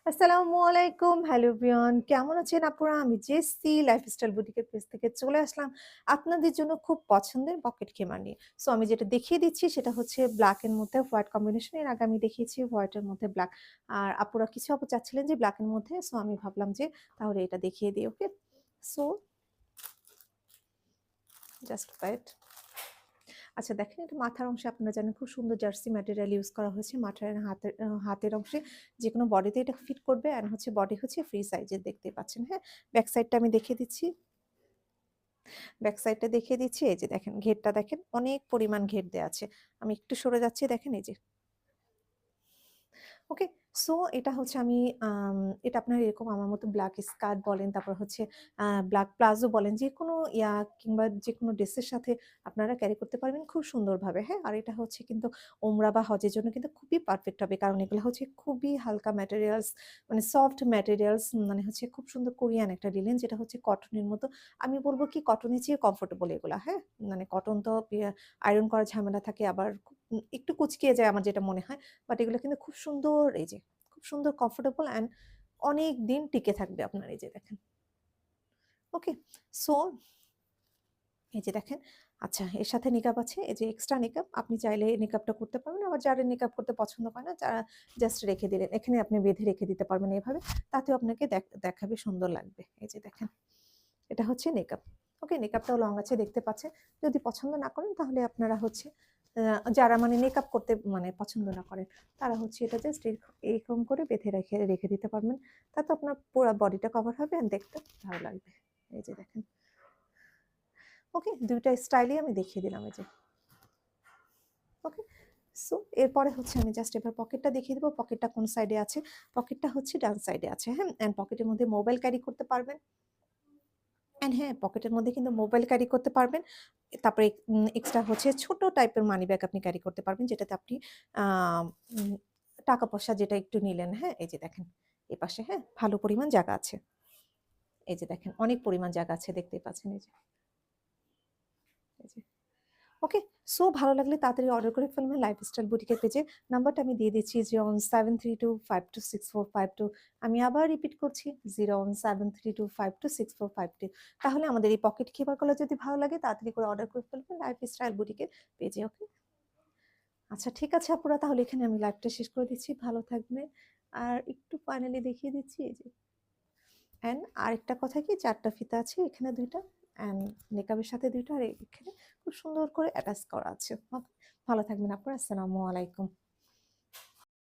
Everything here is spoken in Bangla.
আসসালামু আলাইকুম। Hello everyone. কেমন আছেন আপনারা? আমি জেসি লাইফস্টাইল বুটিকের পেজ থেকে চলে আসলাম আপনাদের জন্য খুব পছন্দের পকেট খেমা নিয়ে। সো আমি যেটা দেখিয়ে দিচ্ছি সেটা হচ্ছে ব্লাক এর মধ্যে হোয়াইট কম্বিনেশন। এর আগে আমি দেখিয়েছি হোয়াইট এর মধ্যে ব্লাক। আর আপুরা কিছু আপু চাচ্ছিলেন যে ব্লাক এর মধ্যে। সো আমি ভাবলাম যে তাহলে এটা দেখিয়ে দিই। ওকে? So just wait. আচ্ছা দেখেন এটা মাথার অংশে আপনারা জানেন খুব সুন্দর জার্সি ম্যাটেরিয়াল ইউজ করা হয়েছে। মাথার হাতের অংশে যেকোনো বডিতে এটা ফিট করবে অ্যান্ড হচ্ছে বডি হচ্ছে ফ্রি সাইজের দেখতেই পাচ্ছেন, হ্যাঁ? ব্যাক সাইডটা আমি দেখিয়ে দিচ্ছি। ব্যাক সাইডটা দেখিয়ে দিচ্ছি। এই যে দেখেন ঘেরটা দেখেন অনেক পরিমাণ ঘের দেয়া আছে। আমি একটু সরে যাচ্ছি দেখেন এই যে ওকে। সো এটা হচ্ছে আমি আম এটা আপনার এরকম আমার মতো ব্লাক স্কার্ট বলেন, তারপর হচ্ছে ব্লাক প্লাজো বলেন, যেকোনো কিংবা যেকোনো ড্রেসের সাথে আপনারা ক্যারি করতে পারবেন খুব সুন্দরভাবে, হ্যাঁ? আর এটা হচ্ছে কিন্তু ওমরা বা হজের জন্য কিন্তু খুবই পারফেক্ট হবে। কারণ এগুলো হচ্ছে খুবই হালকা ম্যাটেরিয়ালস মানে সফট ম্যাটেরিয়ালস মানে হচ্ছে খুব সুন্দর কোরিয়ান একটা লিনেন যেটা হচ্ছে কটনের মতো। আমি বলব কি কটনের চেয়ে কমফোর্টেবল এগুলা, হ্যাঁ? মানে কটন তো আয়রন করার ঝামেলা থাকে আবার একটু কুঁচকিয়ে যায় আমার যেটা মনে হয়। বাট এগুলো কিন্তু খুব সুন্দর এই যে খুব সুন্দর কমফোর্টেবল অ্যান্ড অনেক দিন টিকে থাকবে আপনার এই যে দেখেন। ওকে। সো এই যে দেখেন আচ্ছা এর সাথে নিকাব আছে। এই যে এক্সট্রা নিকাব আপনি চাইলে এই নিকাবটা করতে পারবেন। আবার যারা নিকাব করতে পছন্দ করে না যারা জাস্ট রেখে দিলেন। এখানে আপনি বেঁধে রেখে দিতে পারবেন এভাবে। তাতেও আপনাকে দেখাবে সুন্দর লাগবে। এই যে দেখেন। এটা হচ্ছে নেকআপ। ওকে, নেকআপটাও লং আছে দেখতে পাচ্ছেন। যদি পছন্দ না করেন তাহলে আপনারা হচ্ছে যারা মানে মেকআপ করতে মানে পছন্দ না করেন, তারা হচ্ছে এটা জাস্ট এরকম করে বেঁধে রেখে রেখে দিতে পারবেন। তাতে আপনার পুরা বডিটা কভার হবে এন্ড দেখতে ভালো লাগবে। এই যে দেখেন। ওকে, ২ টা স্টাইলই আমি দেখিয়ে দিলাম এই যে। ওকে। সো এরপরে হচ্ছে আমি জাস্ট এবার পকেটটা দেখিয়ে দিব। পকেটটা কোন সাইডে আছে? পকেটটা হচ্ছে ডান সাইডে আছে, হ্যাঁ? অ্যান্ড পকেটের মধ্যে মোবাইল ক্যারি করতে পারবেন। অ্যান্ড হ্যাঁ, পকেটের মধ্যে কিন্তু মোবাইল ক্যারি করতে পারবেন। তারপরে এক্সট্রা হচ্ছে ছোট টাইপের মানি ব্যাগ আপনি ক্যারি করতে পারবেন। যেটাতে আপনি আ উম টাকা-পয়সা যেটা একটু নিলেন, হ্যাঁ? এই যে দেখেন এপাশে, হ্যাঁ? ভালো পরিমাণ জায়গা আছে। এই যে দেখেন অনেক পরিমাণ জায়গা আছে দেখতেই পাচ্ছেন এই যে। এই যে। ওকে। সো ভালো লাগলে তাড়াতাড়ি অর্ডার করে ফেলবেন লাইফস্টাইল বুটিকের পেজে। নাম্বারটা আমি দিয়ে দিচ্ছি 01732526452। আমি আবার রিপিট করছি 01732526452। তাহলে আমাদের এই পকেট খেপারগুলো যদি ভালো লাগে তাড়াতাড়ি করে অর্ডার করে ফেলবেন লাইফস্টাইল বুটিকের পেজে। ওকে? আচ্ছা ঠিক আছে আপুরা তাহলে এখানে আমি লাইভটা শেষ করে দিচ্ছি। ভালো থাকবেন। আর একটু ফাইনালি দেখিয়ে দিচ্ছি এই যে অ্যান্ড আরেকটা কথা কি ৪ টা ফিতা আছে এখানে ২ টা অ্যান্ড নেকাবের সাথে ২ টা আর এখানে খুব সুন্দর করে অ্যাটাচ করা আছে। ওকে? ভালো থাকবেন আপনারা। আসসালামু আলাইকুম।